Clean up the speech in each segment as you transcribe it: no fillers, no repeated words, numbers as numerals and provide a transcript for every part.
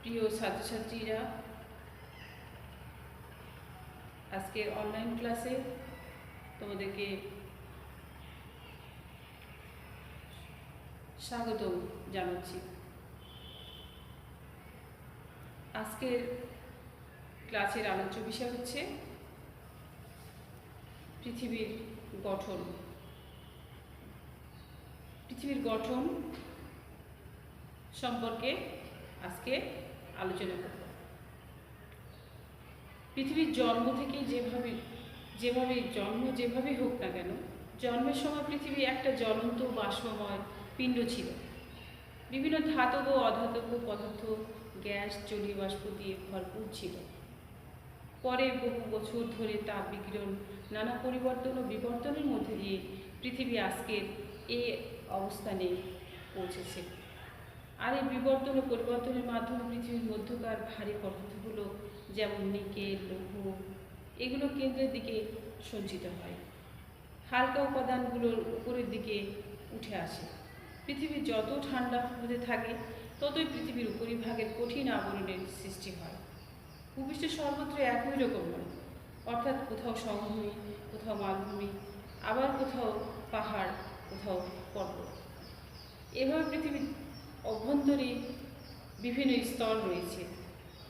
প্রিয় ছাত্রছাত্রীরা, আজকের অনলাইন ক্লাসে তোমাদেরকে স্বাগত জানাচ্ছি। আজকের ক্লাসের আলোচ্য বিষয় হচ্ছে পৃথিবীর গঠন। পৃথিবীর গঠন সম্পর্কে আজকে আলোচনা করব। পৃথিবীর জন্ম থেকে যেভাবেই হোক না কেন, জন্মের সময় পৃথিবী একটা জ্বলন্ত বাষ্পময় পিণ্ড ছিল। বিভিন্ন ধাতব ও অধাতব পদার্থ, গ্যাস, জলীয় বাষ্প দিয়ে ভরপুর ছিল। পরে বহু বছর ধরে তাপ বিকিরণ, নানা পরিবর্তন ও বিবর্তনের মধ্যে দিয়ে পৃথিবী আজকের এই অবস্থানে পৌঁছেছে। আর এই বিবর্তন ও পরিবর্তনের মাধ্যমে পৃথিবীর মধ্যকার ভারী পদার্থগুলো যেমন নিকেল, লৌহ, এগুলো কেন্দ্রের দিকে সঞ্চিত হয়। হালকা উপাদানগুলোর উপরের দিকে উঠে আসে। পৃথিবী যত ঠান্ডা হতে থাকে ততই পৃথিবীর উপরিভাগের কঠিন আবরণের সৃষ্টি হয়। ভূপৃষ্ঠ সর্বত্র একই রকম নয়, অর্থাৎ কোথাও সমভূমি, কোথাও মালভূমি, আবার কোথাও পাহাড়, কোথাও পর্বত। এভাবে পৃথিবীর অভ্যন্তরে বিভিন্ন স্তর রয়েছে,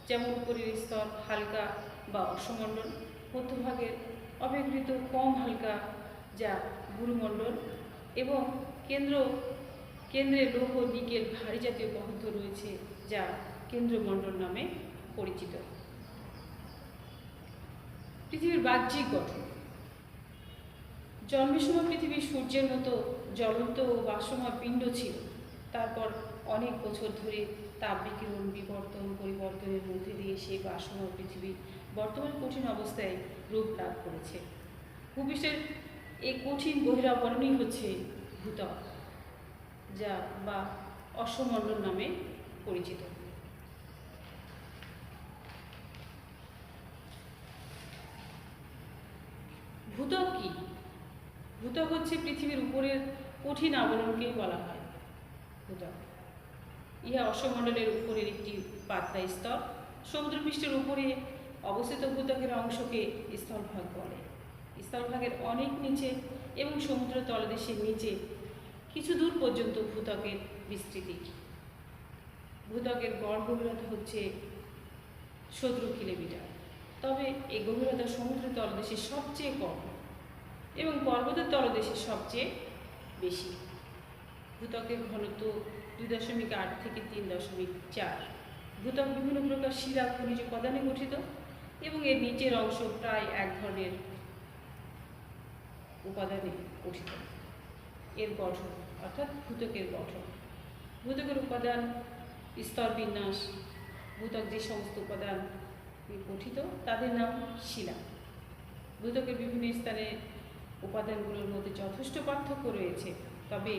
যেমন উপরের স্তর হালকা বা অশ্বমণ্ডল, মধ্যভাগের অপেক্ষাকৃত কম হালকা যা গুরুমণ্ডল, এবং কেন্দ্রে লৌহ, নিকেল, ভারী জাতীয় পদার্থ রয়েছে যা কেন্দ্রমণ্ডল নামে পরিচিত। পৃথিবীর বাহ্যিক গঠন। জন্মের সময় পৃথিবী সূর্যের মতো জ্বলন্ত ও বাষ্পময় পিণ্ড ছিল। তারপর অনেক বছর ধরে তাপ বিকিরণ, বিবর্তন, পরিবর্তনের মধ্যে দিয়ে সেই বাষ্পময় পৃথিবী বর্তমান কঠিন অবস্থায় রূপ লাভ করেছে। ভূপৃষ্ঠের এই কঠিন বহিরাবরণই হচ্ছে ভূত্বক, যা বা অশ্বমণ্ডল নামে পরিচিত। ভূত্বক কি? ভূত্বক হচ্ছে পৃথিবীর উপরের কঠিন আবরণকেই বলা হয় ভূত্বক। ইহা অশ্বমণ্ডলের উপরের একটি পাতলা স্তর। সমুদ্রপৃষ্ঠের উপরে অবস্থিত ভূত্বকের অংশকে স্থলভাগ বলে। স্থলভাগের অনেক নিচে এবং সমুদ্র তলদেশের নিচে কিছু দূর পর্যন্ত ভূত্বকের বিস্তৃতি। ভূত্বকের গড় গভীরতা হচ্ছে 17 কিলোমিটার। তবে এই গভীরতা সমুদ্র তলদেশে সবচেয়ে কম এবং পর্বতের তলদেশে সবচেয়ে বেশি। ভূত্বকের ঘনত্ব 2.8 থেকে 3.4। ভূত্বক বিভিন্ন প্রকার শিলা, খনিজ উপাদানে গঠিত এবং এর নিচের অংশ প্রায় এক ধরনের উপাদানে গঠিত। এর গঠন অর্থাৎ ভূত্বকের গঠন। ভূত্বকের উপাদান, স্তর বিন্যাস। ভূত্বক যে সমস্ত উপাদান গঠিত তাদের নাম শিলা। ভূত্বকের বিভিন্ন স্থানে উপাদানগুলোর মধ্যে যথেষ্ট পার্থক্য রয়েছে, তবে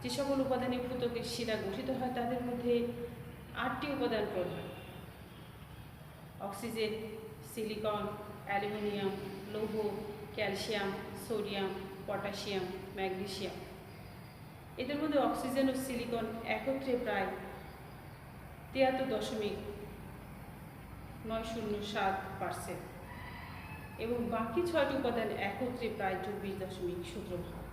যে সকল উপাদানে ভূত্বকের শিলা গঠিত হয় তাদের মধ্যে 8টি উপাদান প্রধান: অক্সিজেন, সিলিকন, অ্যালুমিনিয়াম, লৌহ, ক্যালসিয়াম, সোডিয়াম, পটাশিয়াম, ম্যাগনেসিয়াম। এদের মধ্যে অক্সিজেন ও সিলিকন একত্রে প্রায় 73.907% এবং বাকি 6টি উপাদান একত্রে প্রায় 24.17%।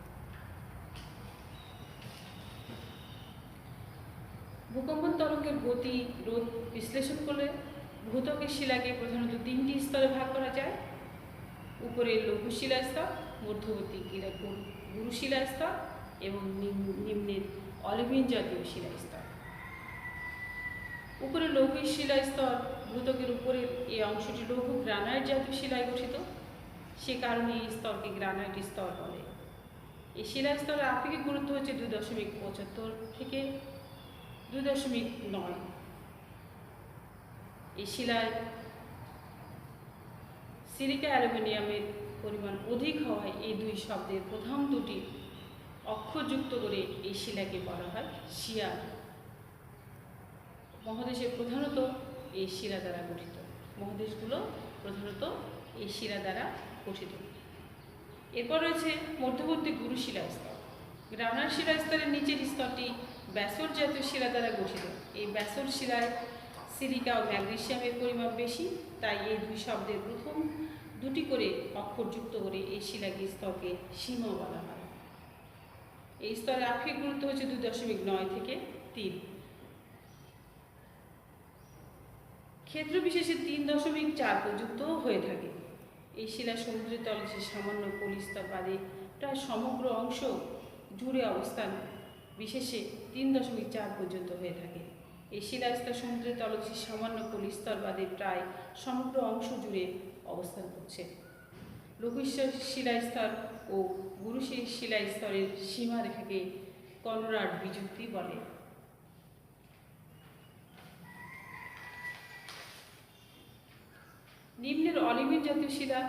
ভূকম্পন তরঙ্গের গতি রোধ বিশ্লেষণ করলে ভূত্বকের শিলাকে প্রধানত 3টি স্তরে ভাগ করা যায়: উপরের লৌহ শিলা স্তর, মধ্যবর্তী গুরু শিলা স্তর এবং নিম্নের অলিভিন জাতীয় শিলা স্তর। উপরের লৌহ শিলা স্তর, ভূত্বকের উপরের এই অংশটি লৌহ গ্রানাইট জাতীয় শিলায় গঠিত, সে কারণে এই স্তরকে গ্রানাইট স্তর বলে। এই শিলা স্তরের আপেক্ষিক গুরুত্ব হচ্ছে 2.75 থেকে 2.9। এই শিলায় সিলিকা অ্যালুমিনিয়ামের পরিমাণ অধিক হওয়ায় এই দুই শব্দের প্রধান দুটি অক্ষর যুক্ত করে এই শিলাকে বলা হয় শিয়া। মহাদেশে প্রধানত এই শিলা দ্বারা গঠিত। মহাদেশগুলো প্রধানত এই শিলা দ্বারা গঠিত। এরপর রয়েছে মধ্যবর্তী গুরু শিলা স্তর। গ্রানাইট শিলা স্তরের নিচের স্তরটি ব্যাসল্ট জাতীয় শিলা দ্বারা গঠিত। এই ব্যাসল্ট শিলায় সিলিকা ও ম্যাগনেসিয়ামের পরিমাণ বেশি, তাই এই দুই শব্দের প্রথম দুটি করে অক্ষর যুক্ত করে এই শিলাকে স্তরকে সীমা বলা হয়। এই স্তরের আপেক্ষিক গুরুত্ব হচ্ছে 2.9 থেকে 3। ক্ষেত্র বিশেষে 3.4 পর্যন্ত হয়ে থাকে। এই শিলা সমুদ্রের তলদেশে সামান্য পলিস্তর বাদে প্রায় সমগ্র অংশ জুড়ে অবস্থান বিশেষে 3.4 পর্যন্ত হয়ে থাকে। এই শিলাস্তর সমুদ্রের তলদেশে সামান্য পলিস্তর বাদে প্রায় সমগ্র অংশ জুড়ে অবস্থান করছে। লঘুস্তর শিলাস্তর ও গুরু শিলাস্তরের সীমারেখাকে কনরাড বিযুক্তি বলে। নিম্নের অলিভিন জাতীয় শিলা,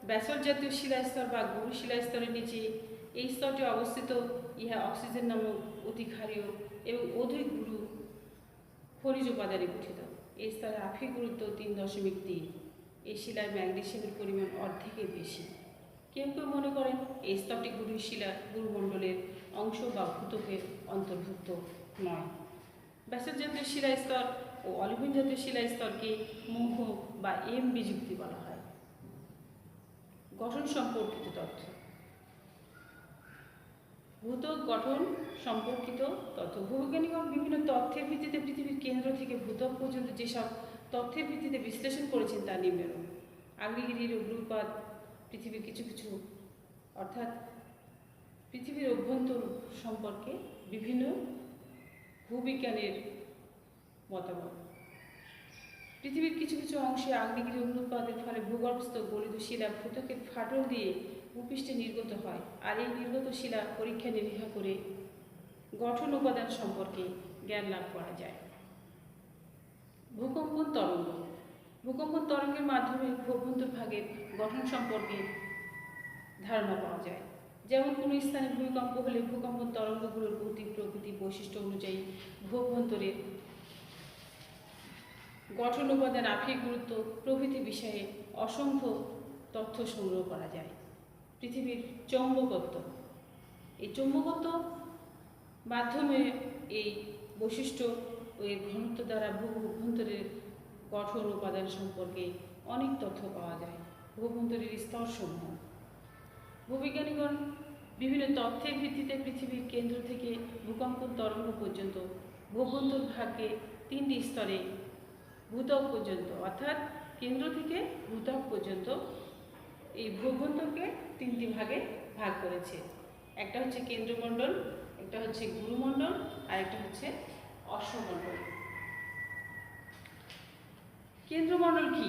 ব্যাসল্ট জাতীয় শিলাস্তর বা গুরু শিলাস্তরের নিচে এই স্তরটি অবস্থিত। ইহা অক্সিজেন নামক অতি ক্ষারীয় এবং অধিক গুরু খনিজ উপাদানে গঠিত। এই স্তরের আপেক্ষিক গুরুত্ব 3.3। এই শিলার ম্যাগনেসিয়ামের পরিমাণ অর্ধেকের বেশি। কেউ কেউ মনে করেন এই স্তরটি গুরুমণ্ডলের অংশ বা ভূত্বকের অন্তর্ভুক্ত নয়। ব্যাসল্ট জাতীয় শিলাস্তর ও অলিভিন জাতীয় শিলাস্তরকে মৌহ বা এম বিযুক্তি বলা হয়। গঠন সম্পর্কিত তথ্য। ভূত্বক গঠন সম্পর্কিত তথ্য। ভূবিজ্ঞানীগণ বিভিন্ন তথ্যের ভিত্তিতে পৃথিবীর কেন্দ্র থেকে ভূত্বক পর্যন্ত যেসব তথ্যের ভিত্তিতে বিশ্লেষণ করেছেন তা নিম্নরূপ। আগ্নেয়গিরির অগ্নুৎপাত পৃথিবীর কিছু অর্থাৎ পৃথিবীর অভ্যন্তর সম্পর্কে বিভিন্ন ভূবিজ্ঞানের মতামত। পৃথিবীর কিছু অংশে আগ্নেয়গিরি অগ্নুৎপাতের ফলে ভূগর্ভস্থ গলিত শিলা ভূত্বকের ফাটল দিয়ে ভূপৃষ্ঠে নির্গত হয়, আর এই নির্গত শিলা পরীক্ষা নিরীক্ষা করে গঠন উপাদান সম্পর্কে জ্ঞান লাভ করা যায়। ভূকম্পন তরঙ্গ। ভূকম্পন তরঙ্গের মাধ্যমে অভ্যন্তর ভাগের গঠন সম্পর্কে ধারণা পাওয়া যায়। যেমন কোনো স্থানে ভূমিকম্প হলে ভূকম্পন তরঙ্গগুলোর গতি প্রকৃতি বৈশিষ্ট্য অনুযায়ী ভূভ্যন্তরের গঠন উপাদান আপেক্ষিক গুরুত্ব প্রভৃতি বিষয়ে অসংখ্য তথ্য সংগ্রহ করা যায়। পৃথিবীর চৌম্বকত্ব। এই চৌম্বকত্ব মাধ্যমে এই বৈশিষ্ট্য ও এর ঘনত্ব দ্বারা ভূভ্যন্তরের গঠন উপাদান সম্পর্কে অনেক তথ্য পাওয়া যায়। ভূভ্যন্তরের স্তরসমূহ। ভূবিজ্ঞানীগণ বিভিন্ন তথ্যের ভিত্তিতে পৃথিবীর কেন্দ্র থেকে ভূকম্পন তরঙ্গ পর্যন্ত ভূভ্যন্তর ভাগকে 3টি স্তরে ভূত্বক পর্যন্ত অর্থাৎ কেন্দ্র থেকে ভূত্বক পর্যন্ত এই ভূভ্যন্তরকে 3টি ভাগে ভাগ করেছে। একটা হচ্ছে কেন্দ্রমণ্ডল, একটা হচ্ছে গুরুমণ্ডল, আর একটা হচ্ছে অশ্বমণ্ডল। কেন্দ্রমণ্ডল কি?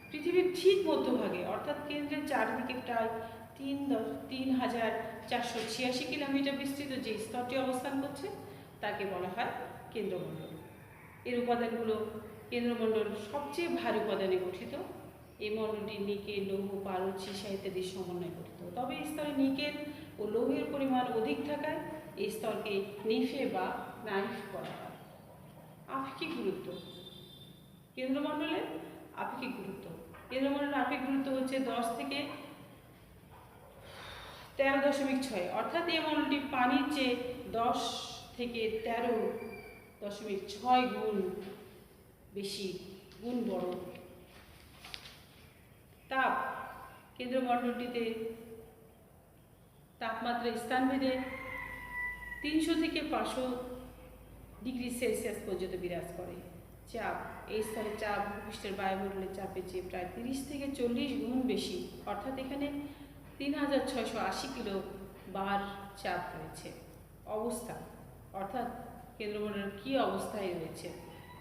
পৃথিবীর ঠিক মধ্যভাগে অর্থাৎ কেন্দ্রের চারদিকে প্রায় 3,486 কিলোমিটার বিস্তৃত যে স্তরটি অবস্থান করছে তাকে বলা হয় কেন্দ্রমণ্ডল। এর উপাদানগুলো কেন্দ্রমণ্ডল সবচেয়ে ভারী উপাদানে গঠিত। এই মণ্ডলটি নিকেল, লৌহ, পারদ, সীসা ইত্যাদির সমন্বয়ে গঠিত। তবে এই স্তরে নিকেল ও লৌহের পরিমাণ অধিক থাকায় এই স্তরকে নিফে বা নাইফ বলা হয়। আপেক্ষিক গুরুত্ব। কেন্দ্রমণ্ডলের আপেক্ষিক গুরুত্ব। কেন্দ্রমণ্ডলের আপেক্ষিক গুরুত্ব হচ্ছে 10 থেকে 13.6, অর্থাৎ এই মণ্ডলটি পানির চেয়ে 10 থেকে 13.6 গুণ বেশি গুণ বড়। তাপ। কেন্দ্রমণ্ডলটিতে তাপমাত্রা স্থানভেদে 300 থেকে 500 ডিগ্রি সেলসিয়াস পর্যন্ত বিরাজ করে। চাপ। এই স্তরে চাপ ভূপৃষ্ঠের বায়ুমণ্ডলের চাপের চেয়ে প্রায় 30 থেকে 40 গুণ বেশি, অর্থাৎ এখানে 3680 কিলো বার চাপ রয়েছে। অবস্থা অর্থাৎ কেন্দ্রমণ্ডল কী অবস্থায় রয়েছে?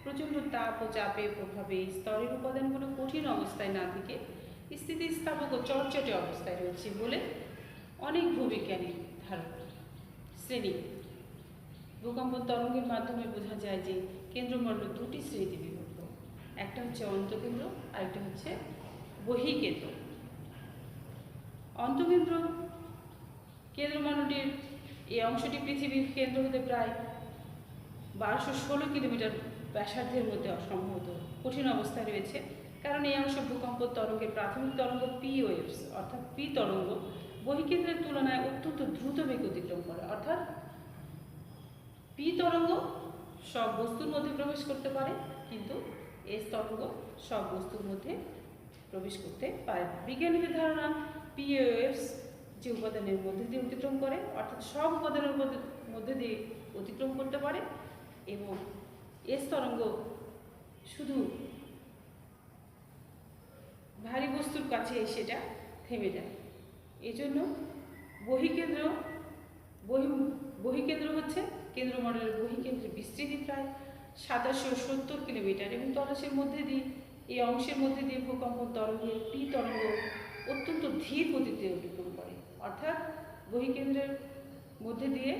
প্রচণ্ড তাপ ও চাপের প্রভাবে স্তরের উপাদানগুলো কঠিন অবস্থায় না থেকে স্থিতিস্থাপক ও চটচটে অবস্থায় রয়েছে বলে অনেক ভূবিজ্ঞানী ধারণা। শ্রেণী। ভূকম্পন তরঙ্গের মাধ্যমে বোঝা যায় যে কেন্দ্রমণ্ডল 2টি শ্রেণীতে বিভক্ত। একটা হচ্ছে অন্তঃকেন্দ্র, আরেকটা হচ্ছে বহিঃকেন্দ্র। অন্তঃকেন্দ্র কেন্দ্রমণ্ডলটির এই অংশটি পৃথিবীর কেন্দ্র হতে প্রায় 1216 কিলোমিটার ব্যাসার্ধের মধ্যে সম্ভবত কঠিন অবস্থায় রয়েছে, কারণ এই অংশ ভূকম্প তরঙ্গের প্রাথমিক তরঙ্গ পি ওয়েভস অর্থাৎ পি তরঙ্গ বহিঃকেন্দ্রের তুলনায় অত্যন্ত দ্রুত বেগ অতিক্রম করে। অর্থাৎ পি তরঙ্গ সব বস্তুর মধ্যে প্রবেশ করতে পারে, কিন্তু এস তরঙ্গ সব বস্তুর মধ্যে প্রবেশ করতে পারে না। বিজ্ঞানীদের ধারণা পিওএস যে উপাদানের মধ্যে দিয়ে অতিক্রম করে, অর্থাৎ সব উপাদানের মধ্যে দিয়ে অতিক্রম করতে পারে, এবং এস তরঙ্গ শুধু ভারী বস্তুর কাছে সেটা থেমে যায়। এজন্য বহিকেন্দ্র হচ্ছে কেন্দ্রমণ্ডলের বহিকেন্দ্রের বিস্তৃতি প্রায় ৭৭০ কিলোমিটার, এবং তলাশের মধ্যে দিয়ে এই অংশের মধ্যে দিয়ে ভূকম্পন তরঙ্গের পি তরঙ্গ অত্যন্ত ধীর গতিতে অতিক্রম করে, অর্থাৎ বহিকেন্দ্রের মধ্যে দিয়ে,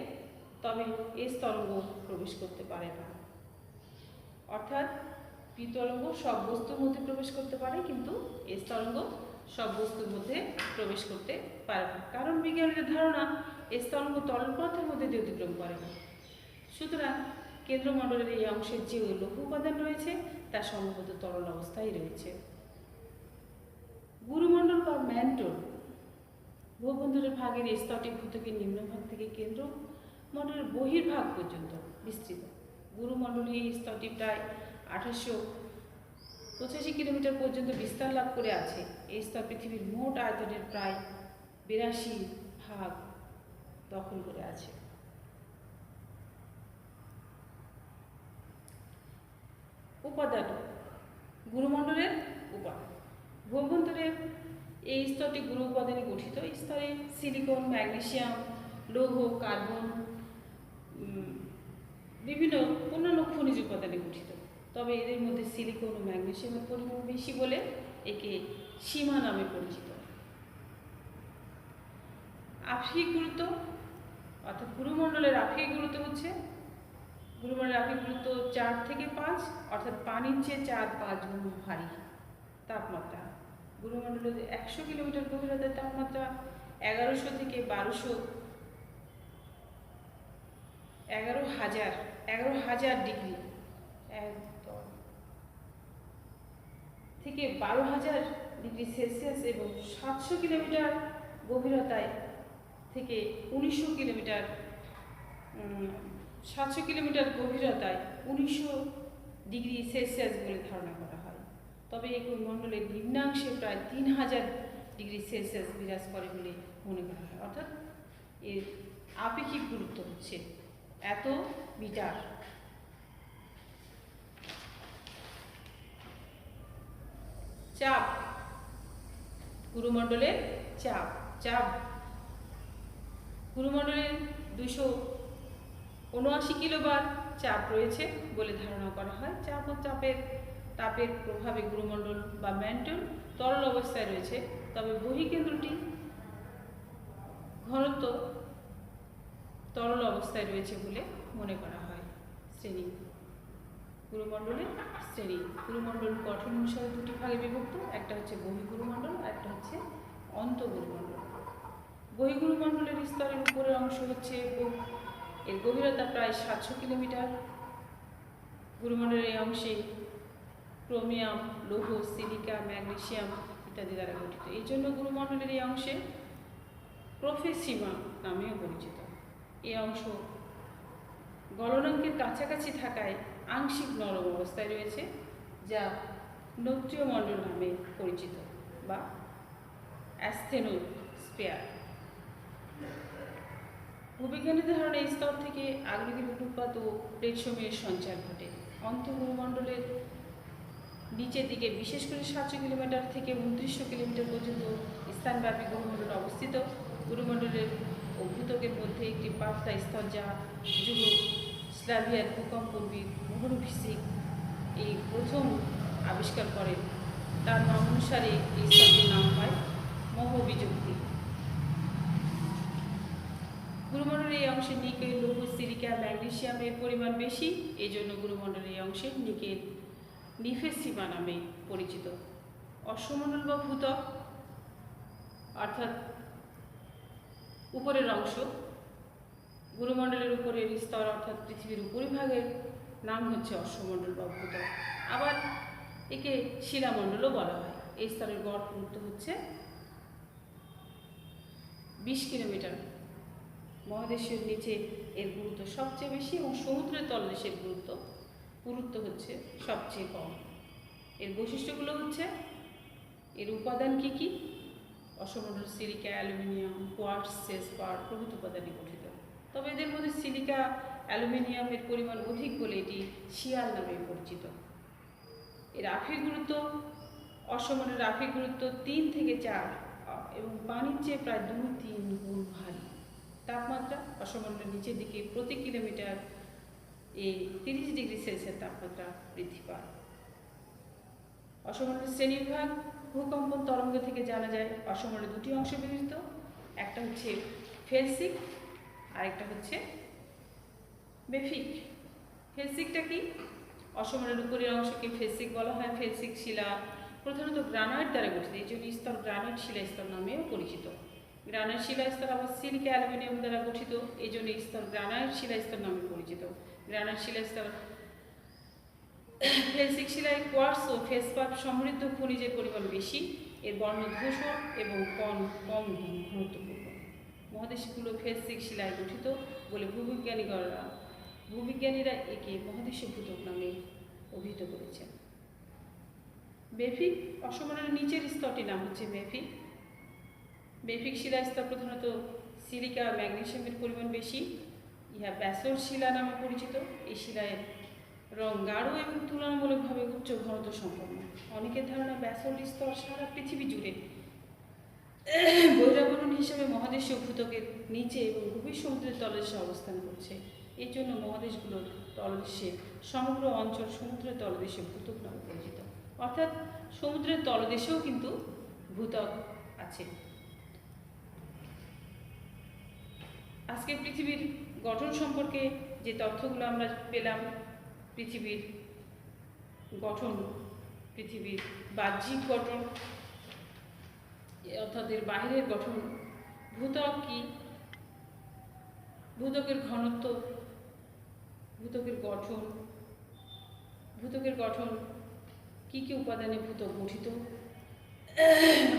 তবে এস তরঙ্গ প্রবেশ করতে পারে না। অর্থাৎ পি তরঙ্গ সব বস্তুর মধ্যে প্রবেশ করতে পারে, কিন্তু এস তরঙ্গ সব বস্তুর মধ্যে প্রবেশ করতে পারে না, কারণ বিজ্ঞানীদের ধারণা এস তরঙ্গ তরল পদার্থের মধ্যে দিয়ে অতিক্রম করে না। সুতরাং কেন্দ্রমণ্ডলের এই অংশের যে লৌহ উপাদান রয়েছে তা সম্ভবত তরল অবস্থায় রয়েছে। গুরুমণ্ডল বা ম্যান্টল ভূবন্ধরের ভাগের স্তরটি ভূত্বকের নিম্নভাগ থেকে কেন্দ্রমণ্ডলের বহির্ভাগ পর্যন্ত বিস্তৃত। গুরুমণ্ডলের এই স্তরটি প্রায় ৮৮৫ কিলোমিটার পর্যন্ত বিস্তার লাভ করে আছে। এই স্তর পৃথিবীর মোট আয়তনের প্রায় ৮২% দখল করে আছে। উপাদান, গুরুমণ্ডলের উপাদান। ভূবন্ধরের এই স্তরটি গুরু উপাদানে গঠিত। এই স্তরে সিলিকন, ম্যাগনেসিয়াম, লৌহ, কার্বন, বিভিন্ন অন্যান্য খনিজ উপাদানে গঠিত। তবে এদের মধ্যে সিলিকন ও ম্যাগনেসিয়ামের পরিমাণ বেশি বলে একে সীমা নামে পরিচিত। আপেক্ষিক গুরুত্ব, অর্থাৎ গুরুমণ্ডলের আপেক্ষিক গুরুত্ব হচ্ছে, গুরুমণ্ডলের আপেক্ষিক গুরুত্ব 4 থেকে 5, অর্থাৎ পানির চেয়ে 4-5 গুণ ভারী। তাপমাত্রা, গুরুমণ্ডলের 100 কিলোমিটার গভীরতার তাপমাত্রা 1100 থেকে 11,000 ডিগ্রি থেকে 12,000 ডিগ্রি সেলসিয়াস, এবং 700 কিলোমিটার গভীরতায় থেকে 1900 কিলোমিটার গভীরতায় 1900 ডিগ্রি সেলসিয়াস বলে ধারণা করা হয়। তবে এই মণ্ডলের নিম্নাংশে প্রায় 3000 ডিগ্রি সেলসিয়াস বিরাজ করে বলে মনে করা হয়। অর্থাৎ এর আপেক্ষিক গুরুত্ব হচ্ছে এত মিটার। চাপ, গুরুমণ্ডলের চাপ গুরুমণ্ডলের 279 কিলোবার চাপ রয়েছে বলে ধারণা করা হয়। চাপ ও তাপের প্রভাবে গুরুমণ্ডল বা ম্যান্টল তরল অবস্থায় রয়েছে, তবে বহিকেন্দ্রটি ঘনত্ব তরল অবস্থায় রয়েছে বলে মনে করা হয়। শ্রেণী, গুরুমণ্ডলের শ্রেণী। গুরুমণ্ডল গঠন অনুসারে দুটি ভাগে বিভক্ত, একটা হচ্ছে বহিগুরুমণ্ডল আর একটা হচ্ছে অন্তঃগুরুমণ্ডল। বহিগুরুমণ্ডলের স্তরের উপরের অংশ হচ্ছে, এর গভীরতা প্রায় 700 কিলোমিটার। গুরুমণ্ডলের এই অংশে ক্রোমিয়াম, লৌহ, সিলিকা, ম্যাগনেসিয়াম ইত্যাদি দ্বারা গঠিত। এই জন্য গুরুমণ্ডলের এই অংশে প্রোফেসিমা নামেও পরিচিত। এই অংশ গলনাঙ্কের কাছাকাছি থাকায় আংশিক নরম অবস্থায় রয়েছে, যা নক্টীয় মণ্ডল নামে পরিচিত বা অ্যাসথেনোস্ফিয়ার। ভূবিজ্ঞানীদের ধারণা এই স্তর থেকে আগ্নেয়গিরির উৎপাত ও প্লেট সমূহের সঞ্চার ঘটে। অন্তঃগুরুমণ্ডলের নিচের দিকে বিশেষ করে 700 কিলোমিটার থেকে 2900 কিলোমিটার পর্যন্ত স্থানব্যাপী গুরুমণ্ডল অবস্থিত। গুরুমণ্ডলের ও ভূত্বকের মধ্যে একটি পাতলা স্তর, যা যুগোস্লাভিয়ার ভূকম্পবিদ মোহরভিসিক এই প্রথম আবিষ্কার করেন। তার নাম অনুসারে এই স্তরটির নাম হয় মোহবিযুক্তি। গুরুমণ্ডলের এই অংশে নিকেল, লৌহ, সিলিকা, ম্যাগনেসিয়ামের পরিমাণ বেশি, এই জন্য গুরুমণ্ডলের এই অংশে নিকেল নিফেসিমা নামে পরিচিত। অশ্বমণ্ডল বা ভূত্বক, অর্থাৎ উপরের অংশ, গুরুমণ্ডলের উপরের স্তর অর্থাৎ পৃথিবীর উপরিভাগের নাম হচ্ছে অশ্বমণ্ডল বা ভূত্বক। আবার একে শিলামণ্ডলও বলা হয়। এই স্তরের গড় পুরুত্ব হচ্ছে 20 কিলোমিটার। মহাদেশের নিচে এর গুরুত্ব সবচেয়ে বেশি, এবং সমুদ্রের তলদেশের গুরুত্ব পুরুত্ব হচ্ছে সবচেয়ে কম। এর বৈশিষ্ট্যগুলো হচ্ছে, এর উপাদান কি কি? অসমণ্ডল সিলিকা, অ্যালুমিনিয়াম, কোয়ার্টজ, ফেসপার প্রভৃতি উপাদানে গঠিত। তবে এদের মধ্যে সিলিকা অ্যালুমিনিয়ামের পরিমাণ অধিক বলে এটি শিয়াল নামে পরিচিত। এর আফির গুরুত্ব, অসমণ্ডলের আফির গুরুত্ব 3 থেকে 4 এবং পানির চেয়ে প্রায় 2-3 গুণ ভারী। তাপমাত্রা অসমণ্ডলের নিচের দিকে প্রতি কিলোমিটার 30 ডিগ্রি সেলসিয়াস তাপমাত্রা বৃদ্ধি পায়। অসমণ্ডলের শ্রেণীবিভাগ ভূকম্পন তরঙ্গ থেকে জানা যায় অসমণ্ডলে 2টি অংশ বিভক্ত, একটা হচ্ছে ফেলসিক আর একটা হচ্ছে বেফিক। ফেলসিকটা কি? অসমণ্ডলের উপরের অংশকে ফেলসিক বলা হয়। ফেলসিক শিলা প্রধানত গ্রানাইট দ্বারা গঠিত, এই জন্য স্তর গ্রানাইট শিলা স্তর নামেও পরিচিত। গ্রানাইট শিলা স্তর আবার সিলিকা অ্যালুমিনিয়াম দ্বারা গঠিত, এই জন্য স্তর গ্রানাইট শিলা স্তর নামে পরিচিত। গ্রানাইট শিলা স্তর ফেলসিক শিলায় কোয়ার্টজ ও ফেসপার সমৃদ্ধ খনিজের পরিমাণ বেশি, এর বর্ণ ধূসর এবং কম ঘনত্বপূর্ণ। মহাদেশগুলো ফেলসিক শিলায় গঠিত বলে ভূবিজ্ঞানীরা একে মহাদেশীয় ভূত্বক নামে অভিহিত করেছেন। বেফিক অসমণ্ডলের নিচের স্তরটির নাম হচ্ছে বেফিক। বেফিক শিলা স্তর প্রধানত সিলিকা ম্যাগনেসিয়ামের পরিমাণ বেশি, ইহা ব্যাসল্ট শিলা নামে পরিচিত। এই শিলায় রং গাঢ় এবং তুলনামূলকভাবে উচ্চ ঘনত্ব সম্পন্ন। অনেকের ধারণা ব্যাসল্ট স্তর সারা পৃথিবী জুড়ে বহিরাবরণ হিসেবে মহাদেশীয় ভূত্বকের নিচে এবং গভীর সমুদ্রের তলদেশে অবস্থান করছে। এই জন্য মহাদেশগুলোর তলদেশে সমগ্র অঞ্চল সমুদ্রের তলদেশে ভূত্বক নামে পরিচিত। অর্থাৎ সমুদ্রের তলদেশেও কিন্তু ভূত্বক আছে। আজকে পৃথিবীর গঠন সম্পর্কে যে তথ্যগুলো আমরা পেলাম, পৃথিবীর গঠন, পৃথিবীর বাহ্যিক গঠন অর্থাৎ এর বাহিরের গঠন, ভূত্বক কি, ভূত্বকের ঘনত্ব, ভূত্বকের গঠন কি কি উপাদানে ভূত্বক গঠিত,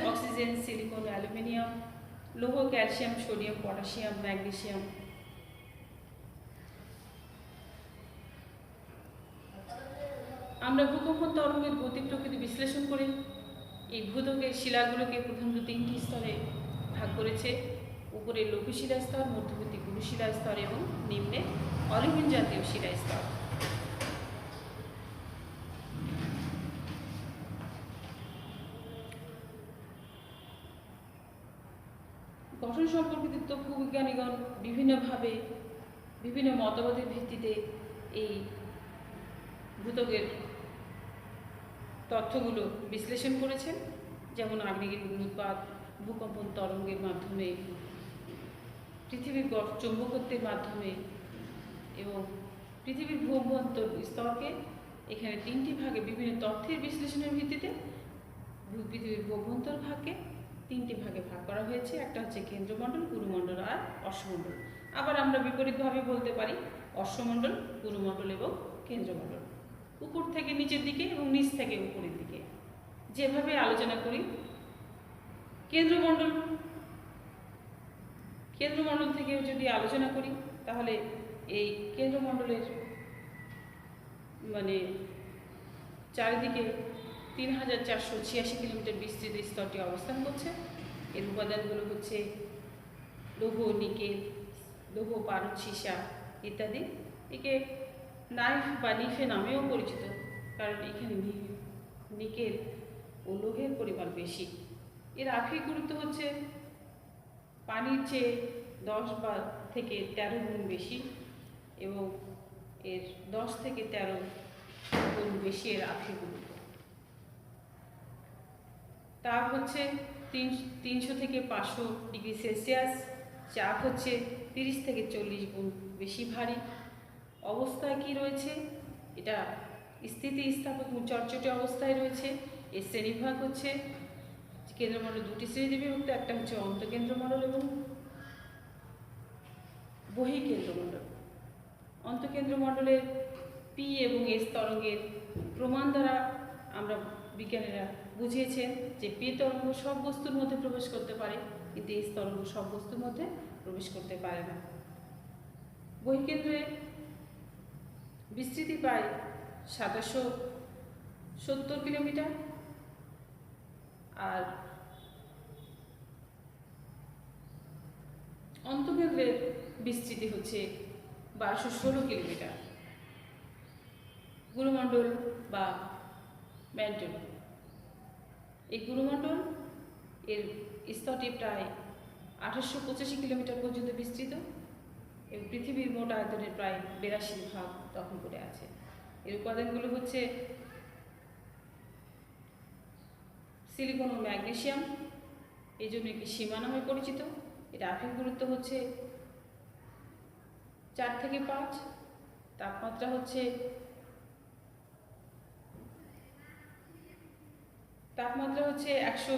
অক্সিজেন, সিলিকন, অ্যালুমিনিয়াম, লৌহ, ক্যালসিয়াম, সোডিয়াম, পটাশিয়াম, ম্যাগনেসিয়াম। আমরা ভূকম্পন তরঙ্গের গতি প্রকৃতি বিশ্লেষণ করে এই ভূত্বকের শিলাগুলোকে প্রধানত 3টি স্তরে ভাগ করেছে। উপরে লৌহ শিলা স্তর, মধ্যবর্তী গুরু শিলা স্তর এবং নিম্নে অলিভিন জাতীয় শিলা স্তর। গঠন সম্পর্কিত ভূবিজ্ঞানীগণ বিভিন্নভাবে বিভিন্ন মতবাদের ভিত্তিতে এই ভূত্বকের তথ্যগুলো বিশ্লেষণ করেছেন, যেমন আগ্নেয়গিরি উৎপাত, ভূকম্পন তরঙ্গের মাধ্যমে, পৃথিবীর চৌম্বকত্বের মাধ্যমে এবং পৃথিবীর ভূভ্যন্তর স্তরকে এখানে 3টি ভাগে বিভিন্ন তথ্যের বিশ্লেষণের ভিত্তিতে পৃথিবীর ভূভ্যন্তর ভাগকে 3টি ভাগে ভাগ করা হয়েছে। একটা হচ্ছে কেন্দ্রমণ্ডল, গুরুমণ্ডল আর অশ্বমণ্ডল। আবার আমরা বিপরীতভাবে বলতে পারি অশ্বমণ্ডল, গুরুমণ্ডল এবং কেন্দ্রমণ্ডল। উপর থেকে নিচের দিকে এবং নিচ থেকে উপরের দিকে যেভাবে আলোচনা করি। কেন্দ্রমণ্ডল থেকে যদি আলোচনা করি তাহলে এই কেন্দ্রমণ্ডলের চারিদিকে 3486 কিলোমিটার বিস্তৃত স্তরটি অবস্থান করছে। এর উপাদানগুলো হচ্ছে লৌহ, নিকেল, লৌহ, পারদ, সীসা ইত্যাদি। একে নাইফ বা নিফে নামেও পরিচিত, কারণ এখানে নিকেল ও লৌহের পরিমাণ বেশি। এর আফির গুরুত্ব হচ্ছে পানির চেয়ে 10 থেকে 13 গুণ বেশি এবং এর 10 থেকে 13 গুণ বেশি এর আফির গুরুত্ব। তাপ হচ্ছে 300 থেকে 500 ডিগ্রি সেলসিয়াস। চাপ হচ্ছে 30 থেকে 40 গুণ বেশি ভারী। অবস্থায় কি রয়েছে? এটা স্থিতিস্থাপক চটচটে অবস্থায় রয়েছে। এর শ্রেণীবিভাগ হচ্ছে কেন্দ্রমণ্ডল 2টি শ্রেণীতে বিভক্ত, একটা হচ্ছে অন্তঃকেন্দ্রমণ্ডল এবং বহিঃকেন্দ্রমণ্ডল। অন্তঃকেন্দ্রমণ্ডলের পি এবং এস তরঙ্গের প্রমাণ দ্বারা আমরা বিজ্ঞানীরা বুঝিয়েছেন যে পি তরঙ্গ সব বস্তুর মধ্যে প্রবেশ করতে পারে, কিন্তু এস তরঙ্গ সব বস্তুর মধ্যে প্রবেশ করতে পারে না। বহিঃকেন্দ্রে বিস্তৃতি প্রায় 770 কিলোমিটার, আর অন্তঃকেন্দ্রের বিস্তৃতি হচ্ছে 1216 কিলোমিটার। গুরুমণ্ডল বা ম্যান্টল, এই গুরুমণ্ডল এর স্তরটি প্রায় 1885 কিলোমিটার পর্যন্ত বিস্তৃত এবং পৃথিবীর মোট আয়তনের প্রায় 82% দখল করে আছে। এর উপাদানগুলো হচ্ছে সিলিকন ও ম্যাগনেসিয়াম, এই জন্য একটি সীমা নামে পরিচিত। এর আপেক্ষিক গুরুত্ব হচ্ছে 4 থেকে 5, তাপমাত্রা হচ্ছে 100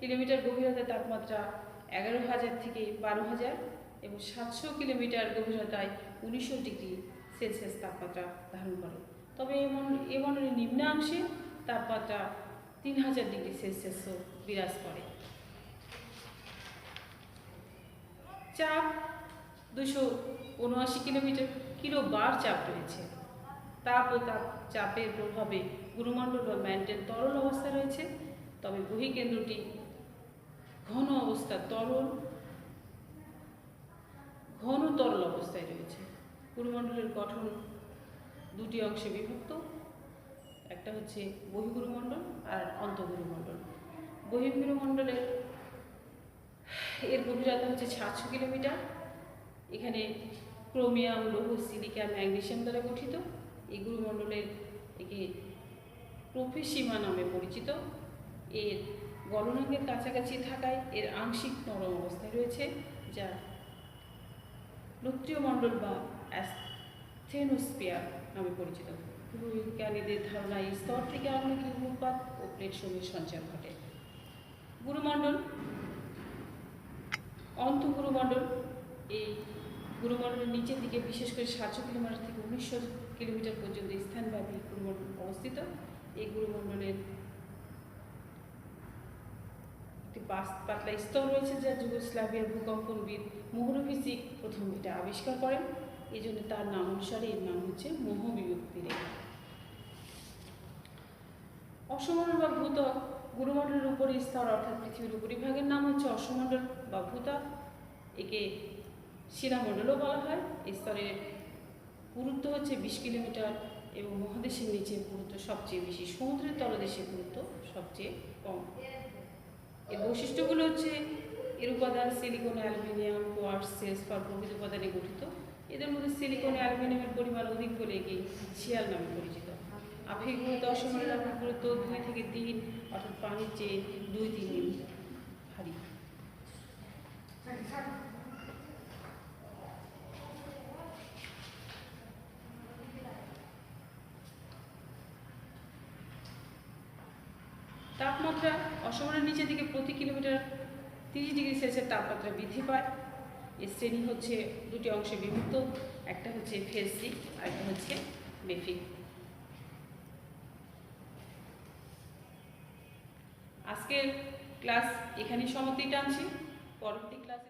কিলোমিটার গভীরতায় তাপমাত্রা 11,000 থেকে 12,000 এবং 700 কিলোমিটার গভীরতায় 1900 ডিগ্রি সেলসিয়াস তাপমাত্রা ধারণ করে। তবে এ মণ্ডলের নিম্নাংশে তাপমাত্রা 3000 ডিগ্রি সেলসিয়াসও বিরাজ করে। চাপ 279 কিলোবার চাপ রয়েছে। তাপ ও চাপের প্রভাবে গুরুমণ্ডল বা ম্যান্টেল তরল অবস্থায় রয়েছে, তবে বহিঃকেন্দ্রটি ঘন তরল অবস্থায় রয়েছে। গুরুমণ্ডলের গঠন দুটি অংশে বিভক্ত, একটা হচ্ছে বহির্গুরুমণ্ডল আর অন্তঃগুরুমণ্ডল। বহির্গুরুমণ্ডলের এর গভীরতা হচ্ছে 700 কিলোমিটার। এখানে ক্রোমিয়াম, লৌহ, সিলিকা, ম্যাগনেসিয়াম দ্বারা গঠিত। এই গুরুমণ্ডলের একে প্রোফিসীমা নামে পরিচিত। এর গলনাঙ্গের কাছাকাছি থাকায় এর আংশিক নরম অবস্থায় রয়েছে, যা লুত্রীয় মণ্ডল বা অ্যাসথেনোস্ফিয়ার নামে পরিচিত। ভূবিজ্ঞানীদের ধারণা এই স্তর থেকে আগ্নেয়গিরি অগ্নুৎপাত ও প্লেট সমূহের সঞ্চার ঘটে। গুরুমণ্ডল, অন্তঃগুরুমণ্ডল, এই গুরুমণ্ডলের নিচের দিকে বিশেষ করে 700 কিলোমিটার থেকে 1900 কিলোমিটার পর্যন্ত স্থানব্যাপী গুরুমণ্ডল অবস্থিত। এই গুরুমণ্ডলের একটি পাতলা স্তর রয়েছে, যা যুগোস্লাভিয়ার ভূকম্পনবিদ মোহরোভিচিক প্রথম এটা আবিষ্কার করেন। এই জন্য তার নাম অনুসারে এর নাম হচ্ছে মোহবিভক্তি রেখা। অসমণ্ডল বা ভূত্বক, গুরুমণ্ডলের উপরের স্তর অর্থাৎ পৃথিবীর উপরিভাগের নাম হচ্ছে অসমণ্ডল বা ভূত্বক। একে শিলামণ্ডলও বলা হয়। এই স্তরের পুরুত্ব হচ্ছে 20 কিলোমিটার এবং মহাদেশের নিচের পুরুত্ব সবচেয়ে বেশি, সমুদ্রের তলদেশের পুরুত্ব সবচেয়ে কম। এর বৈশিষ্ট্যগুলো হচ্ছে এর উপাদান সিলিকন, অ্যালুমিনিয়াম, কোয়ার্টজ, সেলসফার প্রভৃতি উপাদানে গঠিত। এদের মধ্যে সিলিকন অ্যালুমিনিয়ামের পরিমাণ অধিক বলে একে শিয়াল নামে পরিচিত। আপেক্ষিক গুরুত্ব, অসমণ্ডলের আপেক্ষিক গুরুত্ব 2 থেকে 3, অর্থাৎ পানির চেয়ে 2-3 গুণ ভারী। তাপমাত্রা অসমণ্ডলের নিচের দিকে প্রতি কিলোমিটার 30 ডিগ্রি সেলসিয়াস তাপমাত্রা বৃদ্ধি পায়। এর শ্রেণী হচ্ছে দুটি অংশে বিভক্ত, একটা হচ্ছে ফেলসিক আর একটা হচ্ছে বেফিক। আজকের ক্লাস এখানেই সমাপ্তি টানছি। পরবর্তী ক্লাসে